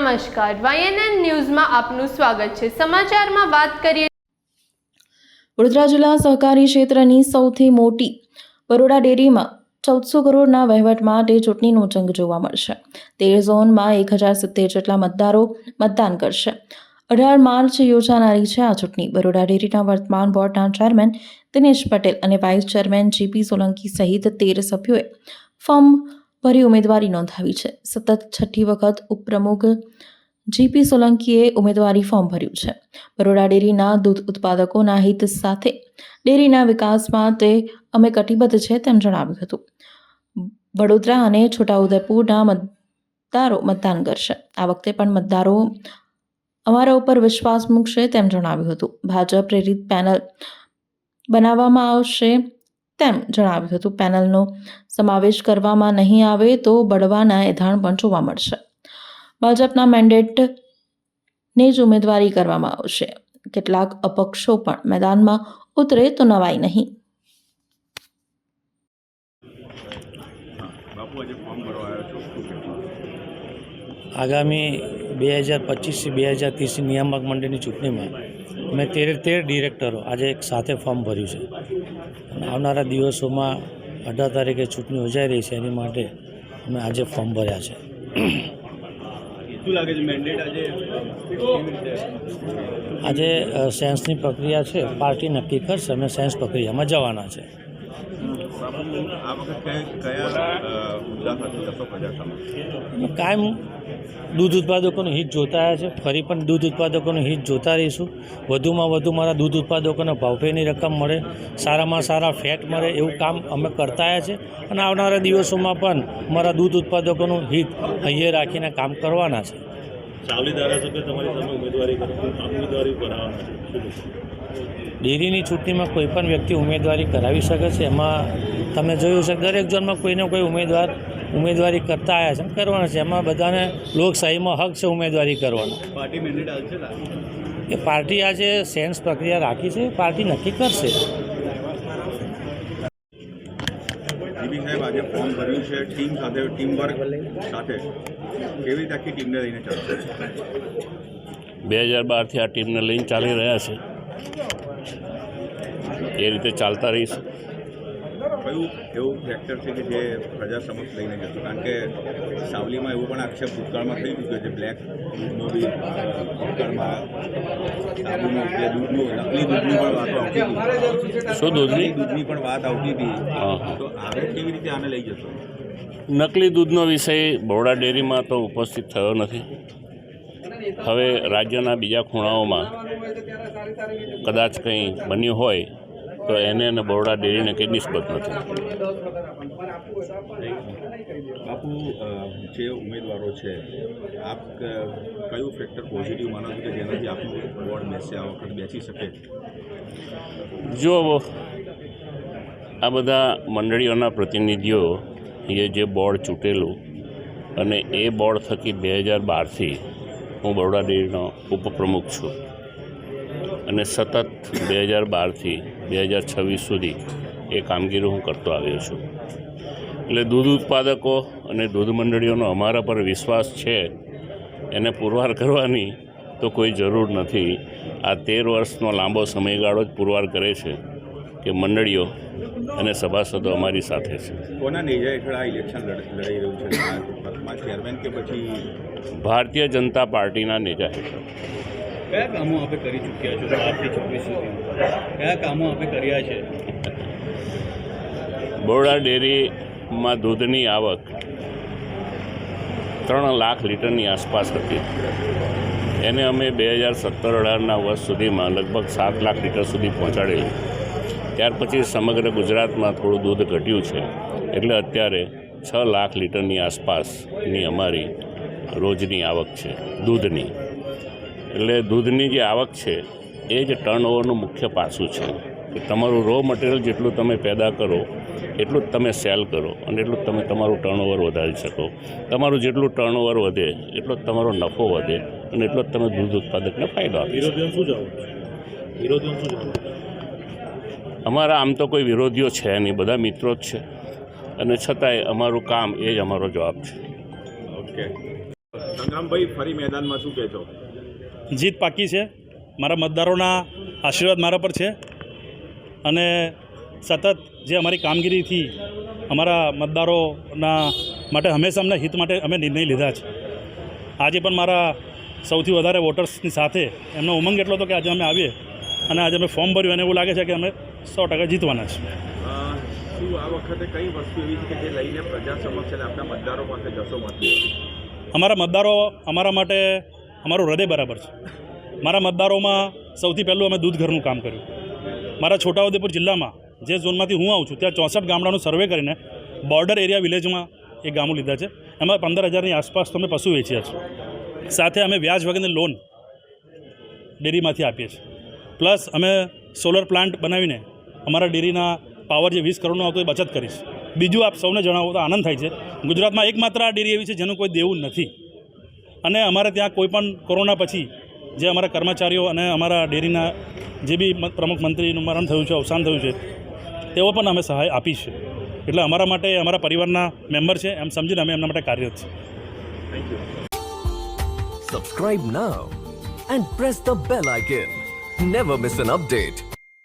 નમસ્કાર, YNN ન્યૂઝમાં આપનું સ્વાગત છે। સમાચારમાં વાત કરીએ। વડોદરા જિલ્લા સહકારી ક્ષેત્રની સૌથી મોટી બરોડા ડેરીમાં 1400 કરોડના વહીવટ માટે ચૂંટણીનો જંગ જોવા મળશે। 13 ઝોનમાં 1070 જેટલા મતદારો મતદાન કરશે। 18 માર્ચ યોજાનારી છે આ ચૂંટણી। બરોડા ડેરીના વર્તમાન બોર્ડના ચેરમેન દિનેશ પટેલ અને વાઇસ ચેરમેન GP સોલંકી સહિત 13 સભ્યોએ ફોર્મ ભરી ઉમેદવારી નોંધાવી છે। સતત છઠ્ઠી વખત ઉપપ્રમુખ GP સોલંકીએ ઉમેદવારી ફોર્મ ભર્યું છે। બરોડા ડેરીના દૂધ ઉત્પાદકોના હિત સાથે ડેરીના વિકાસ માટે અમે કટિબદ્ધ છે તેમ જણાવ્યું હતું। વડોદરા અને છોટાઉદેપુરના મતદારો મતદાન કરશે। આ વખતે પણ મતદારો અમારા ઉપર વિશ્વાસ મૂકશે તેમ જણાવ્યું હતું। ભાજપ પ્રેરિત પેનલ બનાવવામાં આવશે તેમ જણાવ્યું હતું। પેનલનો સમાવેશ કરવામાં નહીં આવે તો બળવાના એધાણ પણ જોવા મળશે। ભાજપના મેન્ડેટને જ ઉમેદવારી કરવામાં આવશે। કેટલાક અપક્ષો પણ મેદાનમાં ઉતરે તો નવાઈ નહીં। આગામી 2025 થી 2030 નિયામક મંડળની ચૂંટણીમાં મેં 13 ડિરેક્ટરો આજે એક સાથે ફોર્મ ભર્યું છે અને આવનારા દિવસોમાં 18 તારીખે ચૂંટણી યોજાઈ રહી છે એની માટે અમે આજે ફોર્મ ભર્યા છે। આજે સેન્સની પ્રક્રિયા છે, પાર્ટી નક્કી કરશે, અમે સેન્સ પ્રક્રિયામાં જવાના છે। કાયમ દૂધ ઉત્પાદકોનું હિત જોતા આવ્યા છે, ફરી પણ દૂધ ઉત્પાદકોનું હિત જોતા રહીશું। વધુમાં વધુ મારા દૂધ ઉત્પાદકોને ભાવફેરની રકમ મળે, સારામાં સારા ફેટ મળે એવું કામ અમે કરતા આવ્યા છે અને આવનારા દિવસોમાં પણ મારા દૂધ ઉત્પાદકોનું હિત અહીંયા રાખીને કામ કરવાના છે। ડેરીની ચૂંટણીમાં કોઈ પણ વ્યક્તિ ઉમેદવારી કરાવી શકે છે। એમાં તમે જોયું છે દરેક ઝોનમાં કોઈને કોઈ ઉમેદવારી કરતા આવ્યા છે, કરવાના છે। એમાં બધાને લોકશાહીમાં હક છે ઉમેદવારી કરવાનો। એ પાર્ટી આજે સેન્સ પ્રક્રિયા રાખી છે, પાર્ટી નક્કી કરશે। આજે ફોર્મ ભર્યું છે, ટીમ સાથે ટીમવર્ક સાથે કેવી રીતે આખી ટીમને લઈને ચાલશે? 2012થી આ ટીમને લઈને ચાલી રહ્યા છે, એ રીતે ચાલતા રહીશું। કયું એવું ફેક્ટર છે કે જે પ્રજા સમક્ષ લઈને જશે? કારણ કે સાવલીમાં એવું પણ આક્ષેપ ભૂતકાળમાં થઈ ચૂક્યો છે, બ્લેક દૂધનો બી ભૂતકાળમાં સાબુનું કે દૂધનું નકલી દૂધની પણ વાતો આવતી હતી। શું દૂધની પણ વાત આવતી હતી, તો આગળ કેવી રીતે આને લઈ જશો? નકલી દૂધનો વિષય બરોડા ડેરીમાં તો ઉપસ્થિત થયો નથી। હવે રાજ્યના બીજા ખૂણાઓમાં કદાચ કંઈ બન્યું હોય તો એને અને બરોડા ડેરીને કંઈ નિસ્બત નથી। બાપુ, જે ઉમેદવારો છે, આપ કયું ફેક્ટર પોઝિટિવ માનો છો કે જેનાથી આપનું બોર્ડ બેસે આ વખત બેસી શકે? જો આ બધા મંડળીઓના પ્રતિનિધિઓ એ જે બોર્ડ ચૂંટેલું અને એ બોર્ડ થકી 2012થી હું બરોડા ડેરીનો ઉપપ્રમુખ છું અને સતત 2012થી 2026 સુધી એ કામગીરી હું કરતો આવ્યો છું। એટલે દૂધ ઉત્પાદકો અને દૂધ મંડળીઓનો અમારા પર વિશ્વાસ છે એને પુરવાર કરવાની તો કોઈ જરૂર નથી। આ 13 વર્ષનો લાંબો સમયગાળો જ પુરવાર કરે છે કે મંડળીઓ અને સભાસદો અમારી સાથે છે। કોના નેજા હેઠળ આ ઇલેક્શન લડાઈ રહ્યું છે? ચેરમેન કે પછી ભારતીય જનતા પાર્ટીના નેજા હેઠળ। કયા કામો આપણે કરી ચૂક્યા છો? 12 થી 26 સુધી કયા કામો આપણે કર્યા છે? બરોડા ડેરીમાં દૂધની આવક 3 લાખ લીટરની આસપાસ હતી, એને અમે 2017-18ના વર્ષ સુધીમાં લગભગ 7 લાખ લીટર સુધી પહોંચાડેલી। ત્યાર પછી સમગ્ર ગુજરાતમાં થોડું દૂધ ઘટ્યું છે, એટલે અત્યારે 6 લાખ લીટરની આસપાસની અમારી રોજની આવક છે દૂધની। એટલે દૂધની જે આવક છે એ જ ટર્નઓવરનું મુખ્ય પાસું છે કે તમારું રો મટીરિયલ જેટલું તમે પેદા કરો એટલું જ તમે સેલ કરો અને એટલું જ તમે તમારું ટર્નઓવર વધારી શકો। તમારું જેટલું ટર્નઓવર વધે એટલો જ તમારો નફો વધે અને એટલો જ તમે દૂધ ઉત્પાદકને ફાયદો આપી શકો। અમારા આમ તો કોઈ વિરોધીઓ છે નહીં, બધા મિત્રો જ છે અને છતાંય અમારું કામ એ જ અમારો જવાબ છે। ઓકે। સંગ્રામભાઈ ફરી મેદાનમાં શું કહેશો? જીત પાકી છે. મારા મતદારોના આશીર્વાદ મારા પર છે અને સતત જે અમારી કામગીરીથી અમારા મતદારોના માટે હંમેશા અમને હિત માટે અમે નિર્ણય લીધા છે. આજે પણ મારા સૌથી વધારે વોટર્સની સાથે એમનો ઉમંગ એટલો હતો કે આજે અમે આવીએ અને આજે અમે ફોર્મ ભર્યું અને એવું લાગે છે કે અમે 100% જીતવાના છે. શું આ વખતે કઈ વસ્તુ એવી છે કે જે લઈને પ્રજા સમક્ષ અને આપણા મતદારો પાસે જશો મત લેવા? અમારા મતદારો અમારા માટે અમારું હૃદય બરાબર છે. મારા મતદારોમાં સૌથી પહેલું અમે દૂધ ઘરનું કામ કર્યું. મારા છોટાઉદેપુર જિલ્લામાં જે ઝોનમાંથી હું આવું છું ત્યાં 64 ગામડાનું સર્વે કરીને બોર્ડર એરિયા વિલેજમાં એ ગામો લીધા છે. એમાં 15,000ની આસપાસ તો અમે પશુ વેચ્યા છે. સાથે અમે વ્યાજ વગરની લોન ડેરીમાંથી આપીએ છીએ. પ્લસ અમે સોલર પ્લાન્ટ બનાવીને અમારા ડેરીના પાવર જે 20 કરોડનો આવતો એ બચત કરીશ. બીજું આપ સૌને જણાવો તો આનંદ થાય છે, ગુજરાતમાં એકમાત્ર આ ડેરી એવી છે જેનું કોઈ દેવું નથી અને અમારે ત્યાં કોઈ પણ કોરોના પછી જે અમારા કર્મચારીઓ અને અમારા ડેરીના જે બી પ્રમુખ મંત્રીનું મરણ થયું છે, અવસાન થયું છે, તેઓ પણ અમે સહાય આપી છે. એટલે અમારા માટે અમારા પરિવારના મેમ્બર છે એમ સમજીને અમે એમના માટે કાર્યરત છે. Thank you. Subscribe now and press the bell icon. Never miss an update.